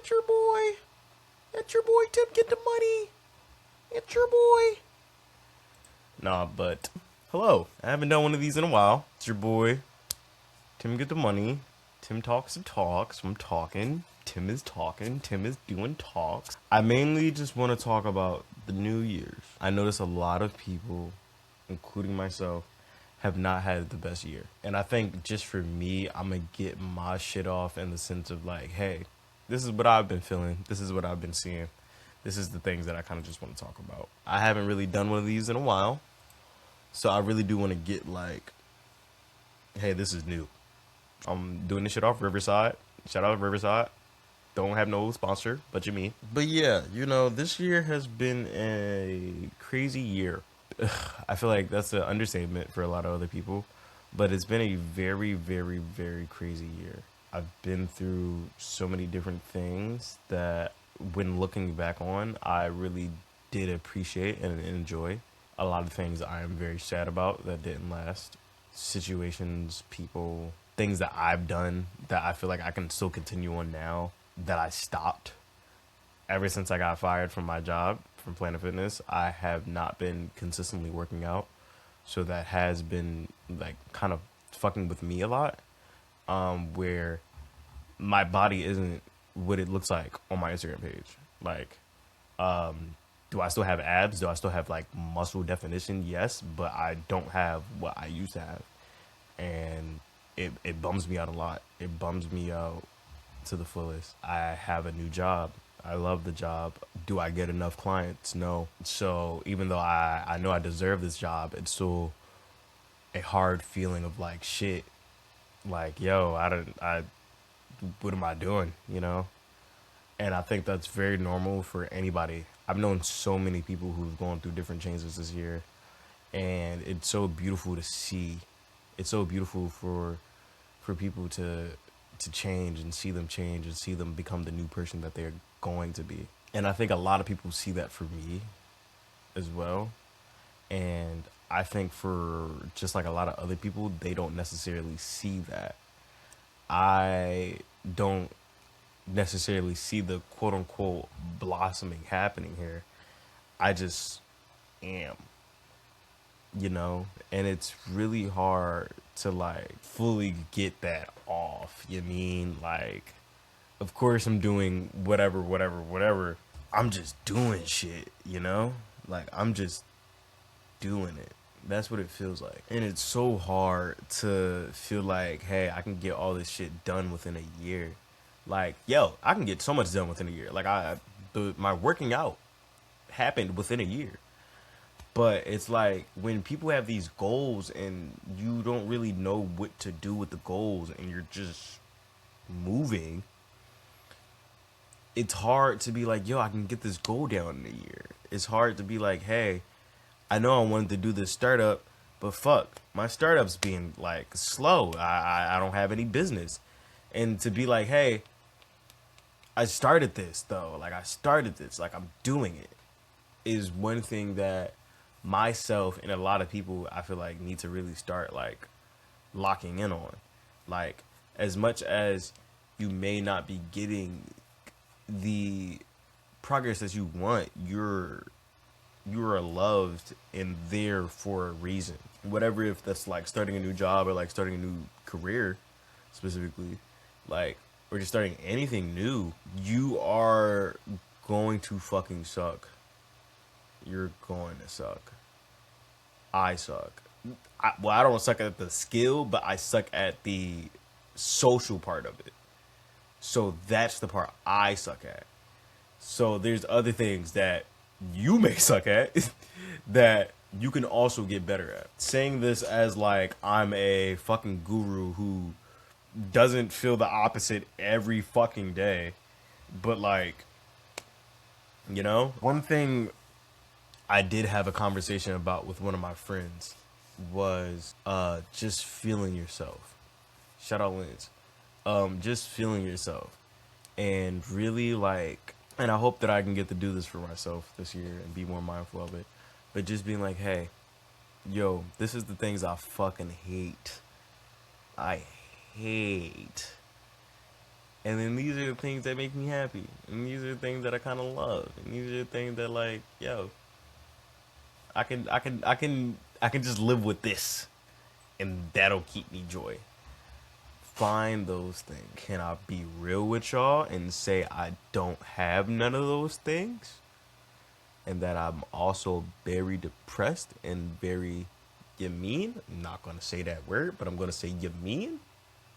It's your boy. It's your boy, Tim. Get the money. It's your boy. Nah, but hello. I haven't done one of these in a while. It's your boy, Tim. Get the money. Tim talks the talks. I'm talking. Tim is talking. Tim is doing talks. I mainly just want to talk about the New Year's. I notice a lot of people, including myself, have not had the best year. And I think just for me, I'm going to get my shit off in the sense of like, hey, this is what I've been feeling. This is what I've been seeing. This is the things that I kind of just want to talk about. I haven't really done one of these in a while. So I really do want to get like, hey, this is new. I'm doing this shit off Riverside. Shout out Riverside. Don't have no sponsor, but you me. But yeah, you know, this year has been a crazy year. I feel like that's an understatement for a lot of other people, but it's been a very, very, very crazy year. I've been through so many different things that when looking back on, I really did appreciate and enjoy. A lot of things I am very sad about that didn't last. Situations, people, things that I've done that I feel like I can still continue on now that I stopped. Ever since I got fired from my job from Planet Fitness, I have not been consistently working out. So that has been like kind of fucking with me a lot. Where my body isn't what it looks like on my Instagram page. Like, do I still have abs? Do I still have like muscle definition? Yes, but I don't have what I used to have. And it bums me out a lot. It bums me out to the fullest. I have a new job. I love the job. Do I get enough clients? No. So even though I know I deserve this job, it's still a hard feeling of like shit. Like, yo, what am I doing? You know? And I think that's very normal for anybody. I've known so many people who've gone through different changes this year, and it's so beautiful to see. It's so beautiful for people to change and see them become the new person that they're going to be. And I think a lot of people see that for me as well. And I think for just like a lot of other people, they don't necessarily see that. I don't necessarily see the quote unquote blossoming happening here. I just am, you know, and it's really hard to like fully get that off. You mean like, of course I'm doing whatever. I'm just doing shit, you know? Like I'm just doing it. That's what it feels like. And it's so hard to feel like, hey, I can get all this shit done within a year. Like, yo, I can get so much done within a year. Like my working out happened within a year. But it's like when people have these goals and you don't really know what to do with the goals and you're just moving, it's hard to be like, yo, I can get this goal down in a year. It's hard to be like, hey, I know I wanted to do this startup, but fuck, my startup's being like slow. I don't have any business. And to be like, hey, I started this though. Like like I'm doing it is one thing that myself and a lot of people I feel like need to really start like locking in on. Like as much as you may not be getting the progress that you want, you're loved and there for a reason. Whatever, if that's like starting a new job or like starting a new career specifically, like, or just starting anything new, you are going to fucking suck. You're going to suck. I suck. I don't suck at the skill, but I suck at the social part of it. So that's the part I suck at. So there's other things that you may suck at that you can also get better at. Saying this as like I'm a fucking guru who doesn't feel the opposite every fucking day, but like, you know, one thing I did have a conversation about with one of my friends was just feeling yourself. Shout out Lens. Just feeling yourself and really like, and I hope that I can get to do this for myself this year and be more mindful of it, but just being like, hey, yo, this is the things I fucking hate. I hate And then these are the things that make me happy. And these are the things that I kind of love. And these are the things that like, yo, I can just live with this, and that'll keep me joy. Find those things. Can I be real with y'all and say I don't have none of those things? And that I'm also very depressed and very yamin. I'm not gonna say that word, but I'm gonna say yamin.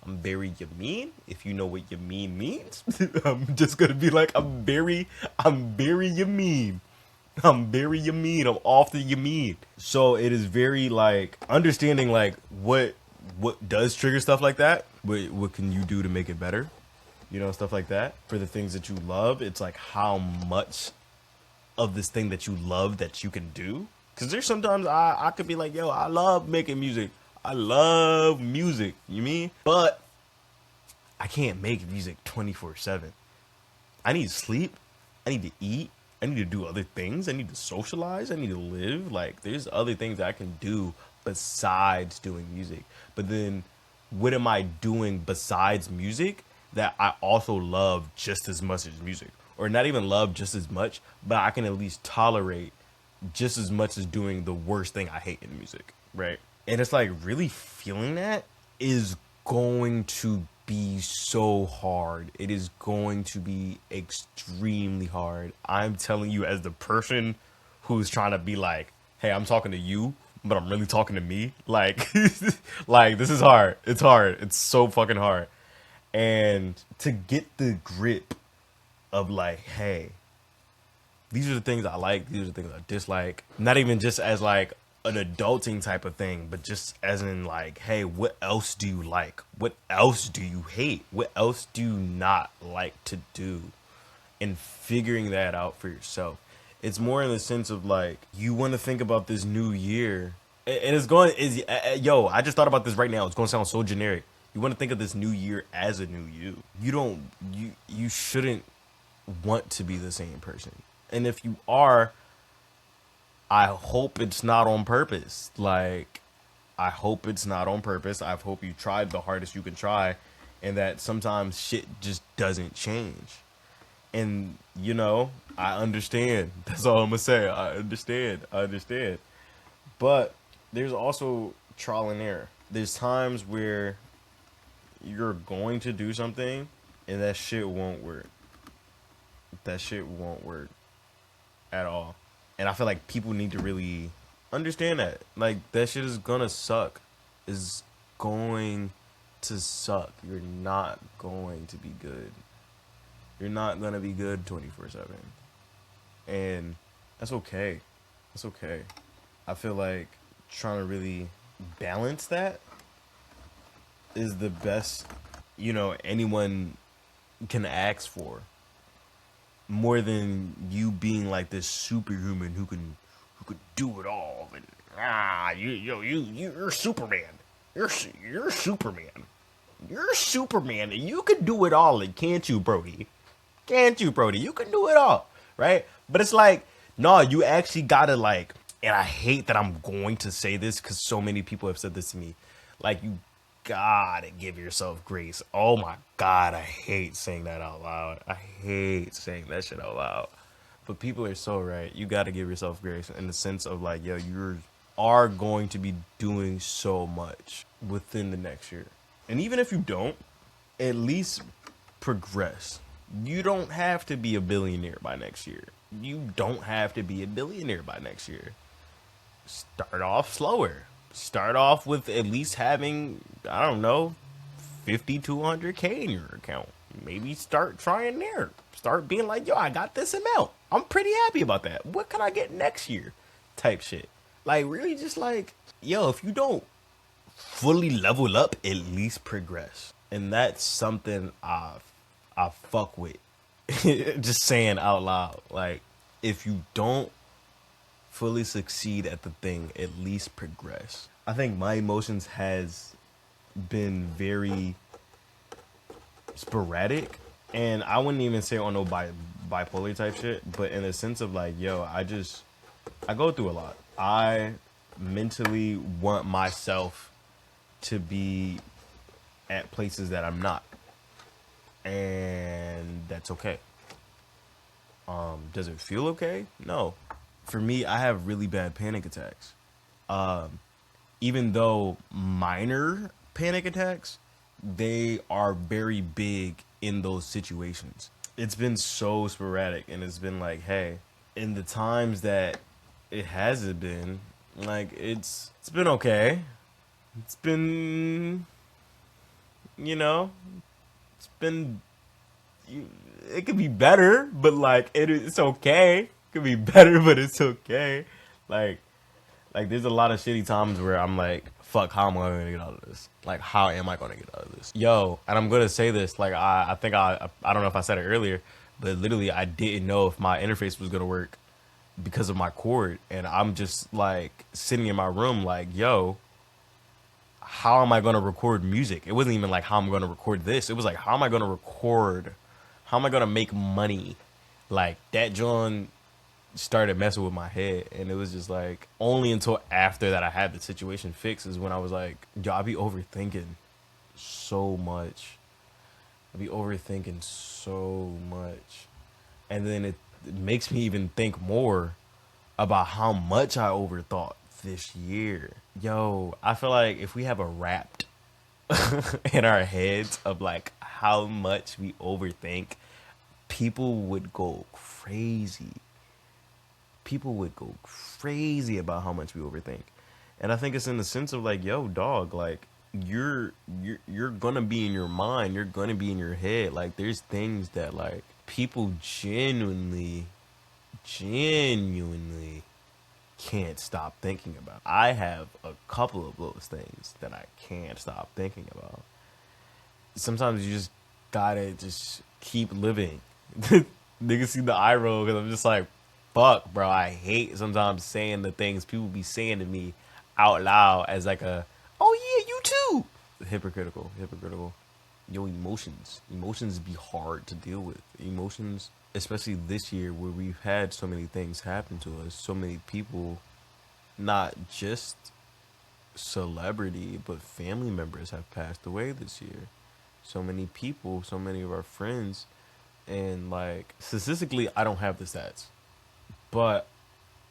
I'm very yamin. If you know what yamin means, I'm just gonna be like, I'm very yamin. I'm very yamin. I'm off the yamin. So it is very like understanding like what does trigger stuff like that. What can you do to make it better? You know, stuff like that. For the things that you love, it's like how much of this thing that you love that you can do. Because there's sometimes I could be like, yo, I love making music. I love music. You mean? But I can't make music 24/7. I need to sleep. I need to eat. I need to do other things. I need to socialize. I need to live. Like, there's other things that I can do besides doing music. But then, what am I doing besides music that I also love just as much as music? Or not even love just as much, but I can at least tolerate just as much as doing the worst thing I hate in music, right? And it's like really feeling that is going to be so hard. It is going to be extremely hard. I'm telling you, as the person who's trying to be like, hey, I'm talking to you, but I'm really talking to me. Like, like this is hard. It's hard. It's so fucking hard. And to get the grip of like, hey, these are the things I like, these are the things I dislike. Not even just as like an adulting type of thing, but just as in like, hey, what else do you like? What else do you hate? What else do you not like to do? And figuring that out for yourself. It's more in the sense of like, you want to think about this new year. And it's going, yo, I just thought about this right now. It's going to sound so generic. You want to think of this new year as a new you. You shouldn't want to be the same person. And if you are, I hope it's not on purpose. Like, I hope it's not on purpose. I hope you tried the hardest you can try, and that sometimes shit just doesn't change. And, you know, I understand. That's all I'm going to say. I understand. But there's also trial and error. There's times where you're going to do something and that shit won't work. That shit won't work at all. And I feel like people need to really understand that. Like, that shit is gonna suck. Is going to suck. You're not going to be good. You're not gonna be good 24/7. And that's okay. That's okay. I feel like trying to really balance that is the best, you know, anyone can ask for. More than you being like this superhuman who could do it all. And you're Superman. You're Superman. You're Superman, and you can do it all, and can't you, Brody? Can't you, Brody? You can do it all, right? But it's like, no, you actually gotta like, and I hate that I'm going to say this because so many people have said this to me. Like, you gotta give yourself grace. Oh my God, I hate saying that out loud. I hate saying that shit out loud. But people are so right. You gotta give yourself grace in the sense of like, yo, you are going to be doing so much within the next year. And even if you don't, at least progress. You don't have to be a billionaire by next year. You don't have to be a billionaire by next year. Start off slower. Start off with at least having, I don't know, 50 to 100K in your account. Maybe start trying there. Start being like, yo, I got this amount. I'm pretty happy about that. What can I get next year? Type shit. Like, really just like, yo, if you don't fully level up, at least progress. And that's something I fuck with. Just saying out loud. Like, if you don't fully succeed at the thing, at least progress. I think my emotions has been very sporadic, and I wouldn't even say on no bipolar type shit, but in the sense of like, yo, I go through a lot. I mentally want myself to be at places that I'm not. and that's okay. Does it feel okay? No. For me, I have really bad panic attacks. Even though minor panic attacks, they are very big in those situations. It's been so sporadic, and it's been like, hey, in the times that it hasn't been, like it's been okay. It's been, you know, it's been, it could be better, but like it's okay. It could be better, but it's okay. Like there's a lot of shitty times where I'm like, fuck, how am I gonna get out of this? Like, how am I gonna get out of this? Yo, and I'm gonna say this, like I think I don't know if I said it earlier, but literally I didn't know if my interface was gonna work because of my cord. And I'm just like sitting in my room like, yo, how am I gonna record music? It wasn't even like how I'm gonna record this. It was like, how am I gonna record? How am I gonna make money? Like that John started messing with my head, and it was just like only until after that I had the situation fixed is when I was like, yo, I be overthinking so much. I be overthinking so much. And then it makes me even think more about how much I overthought this year. Yo, I feel like if we have a wrapped in our heads of like how much we overthink, people would go crazy. People would go crazy about how much we overthink. And I think it's in the sense of like, yo, dog, like you're gonna be in your mind, you're gonna be in your head. Like there's things that like people genuinely can't stop thinking about. I have a couple of those things that I can't stop thinking about. Sometimes you just gotta just keep living. Niggas see the eye roll because I'm just like, fuck, bro. I hate sometimes saying the things people be saying to me out loud as like a, oh yeah, you too. Hypocritical. Yo, emotions be hard to deal with. Emotions, especially this year where we've had so many things happen to us, so many people, not just celebrity, but family members have passed away this year. So many people, so many of our friends, and like statistically, I don't have the stats, but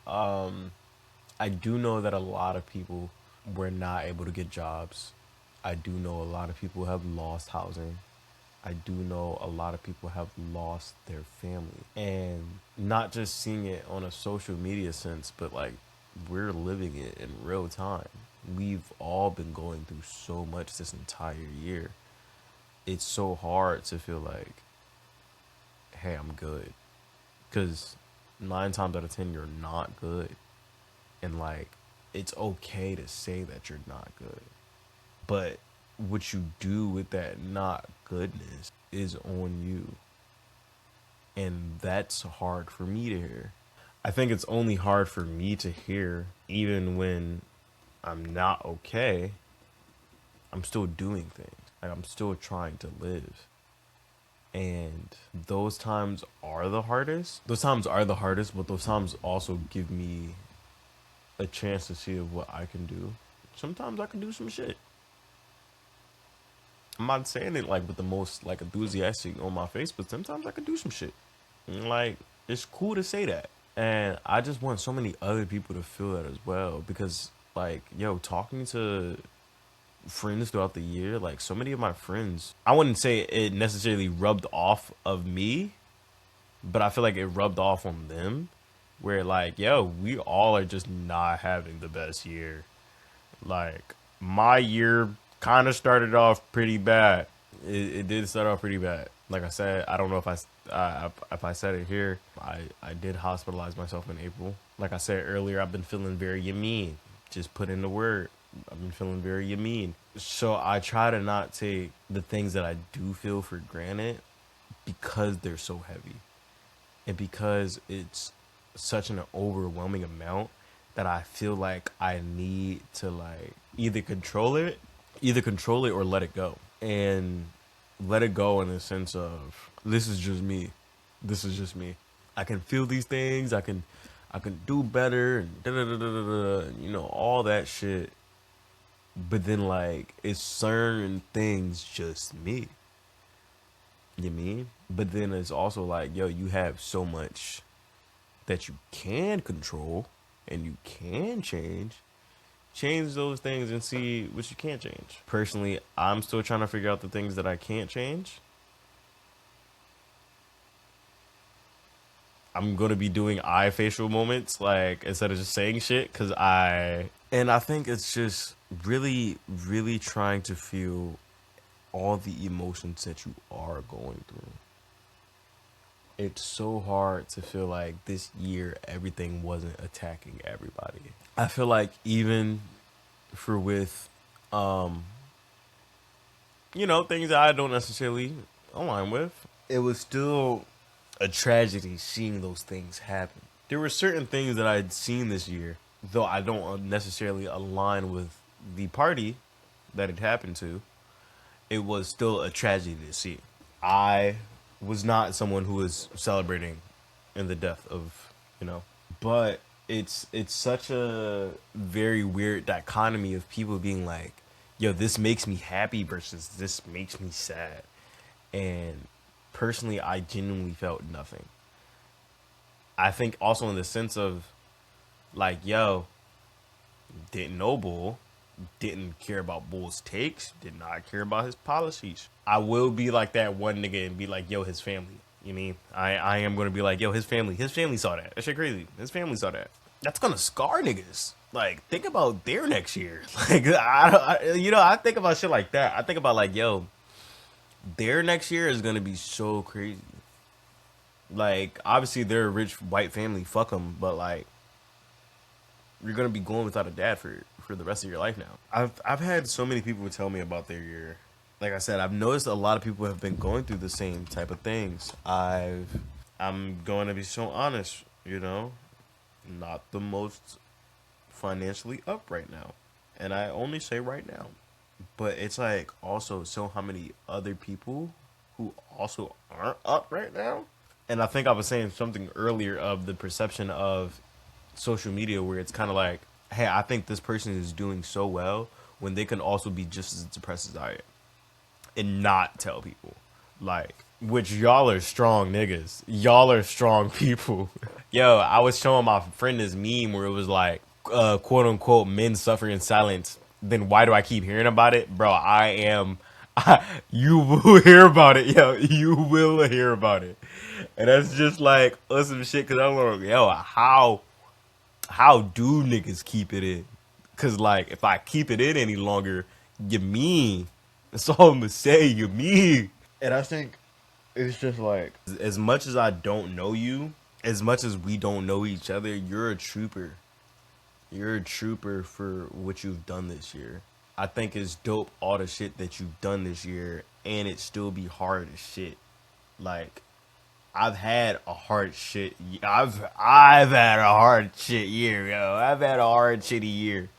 I do know that a lot of people were not able to get jobs. I do know a lot of people have lost housing. I do know a lot of people have lost their family. And not just seeing it on a social media sense, but like we're living it in real time. We've all been going through so much this entire year. It's so hard to feel like, hey, I'm good. Because 9 times out of 10, you're not good. And like, it's okay to say that you're not good. But what you do with that not goodness is on you. And that's hard for me to hear. I think it's only hard for me to hear, even when I'm not okay, I'm still doing things. Like I'm still trying to live. And those times are the hardest. Those times are the hardest, but those times also give me a chance to see what I can do. Sometimes I can do some shit. I'm not saying it like with the most like enthusiastic on my face, but sometimes I can do some shit. And, like it's cool to say that. And I just want so many other people to feel that as well. Because like, yo, talking to friends throughout the year, like so many of my friends, I wouldn't say it necessarily rubbed off of me, but I feel like it rubbed off on them. Where like, yo, we all are just not having the best year. Like my year kind of started off pretty bad. It did start off pretty bad. Like I said, I don't know if I said it here. I did hospitalize myself in April. Like I said earlier, I've been feeling very yamin. Just put in the word. I've been feeling very yamin. So I try to not take the things that I do feel for granted because they're so heavy. And because it's such an overwhelming amount that I feel like I need to like either control it or let it go. And let it go in the sense of this is just me. This is just me. I can feel these things. I can do better and da da da da da, you know, all that shit. But then like it's certain things just me. You mean? But then it's also like, yo, you have so much that you can control and you can change. Change those things and see what you can't change. Personally, I'm still trying to figure out the things that I can't change. I'm gonna be doing eye facial moments, like, instead of just saying shit, cause I think it's just really, really trying to feel all the emotions that you are going through. It's so hard to feel like this year everything wasn't attacking everybody. I feel like even for with, um, things that I don't necessarily align with, it was still a tragedy seeing those things happen. There were certain things that I'd seen this year, though I don't necessarily align with the party that it happened to. It was still a tragedy to see. I was not someone who was celebrating in the death of, you know, but it's such a very weird dichotomy of people being like, yo, this makes me happy versus this makes me sad. And personally, I genuinely felt nothing. I think also in the sense of like, yo, didn't know Bull, didn't care about Bull's takes, did not care about his policies. I will be like that one nigga and be like, yo, his family. You mean? I am gonna be like, yo, his family. His family saw that. That shit crazy. His family saw that. That's gonna scar niggas. Like, think about their next year. Like, I think about shit like that. I think about like, yo, their next year is gonna be so crazy. Like, obviously they're a rich white family. Fuck them. But like, you're gonna be going without a dad for the rest of your life now. I've had so many people tell me about their year. Like I said, I've noticed a lot of people have been going through the same type of things. I'm going to be so honest, not the most financially up right now. And I only say right now. But it's like also so how many other people who also aren't up right now. And I think I was saying something earlier of the perception of social media where it's kind of like, hey, I think this person is doing so well when they can also be just as depressed as I am and not tell people. Like, which y'all are strong niggas. Y'all are strong people. Yo, I was showing my friend this meme where it was like, quote unquote, men suffer in silence. Then why do I keep hearing about it? Bro, you will hear about it, yo. You will hear about it. And that's just like some shit, because I'm like, yo, how do niggas keep it in? Because, like, if I keep it in any longer, you mean. That's all I'm going to say, you mean. And I think it's just like, as much as I don't know you, as much as we don't know each other, you're a trooper. You're a trooper for what you've done this year. I think it's dope all the shit that you've done this year, and it still be hard as shit. Like, I've had a hard shit. I've had a hard shit year, yo. I've had a hard shitty year.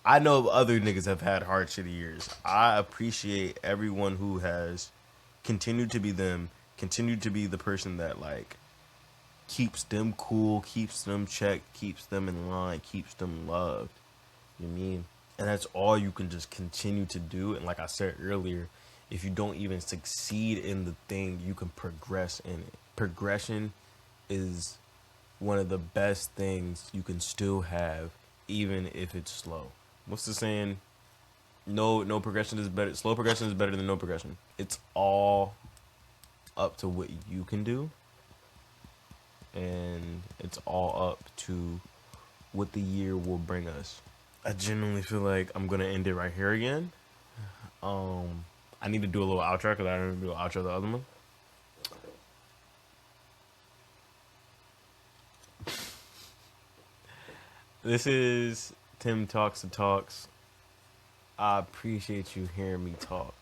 I know other niggas have had hard shitty years. I appreciate everyone who has continued to be them, continued to be the person that like keeps them cool, keeps them checked, keeps them in line, keeps them loved. You mean? And that's all you can just continue to do. And like I said earlier, if you don't even succeed in the thing, you can progress in it. Progression is one of the best things you can still have, even if it's slow. What's the saying? No progression is better. Slow progression is better than no progression. It's all up to what you can do, and it's all up to what the year will bring us. I genuinely feel like I'm gonna end it right here again. I need to do a little outro because I didn't do an outro the other one. This is Tim Talks the Talks. I appreciate you hearing me talk.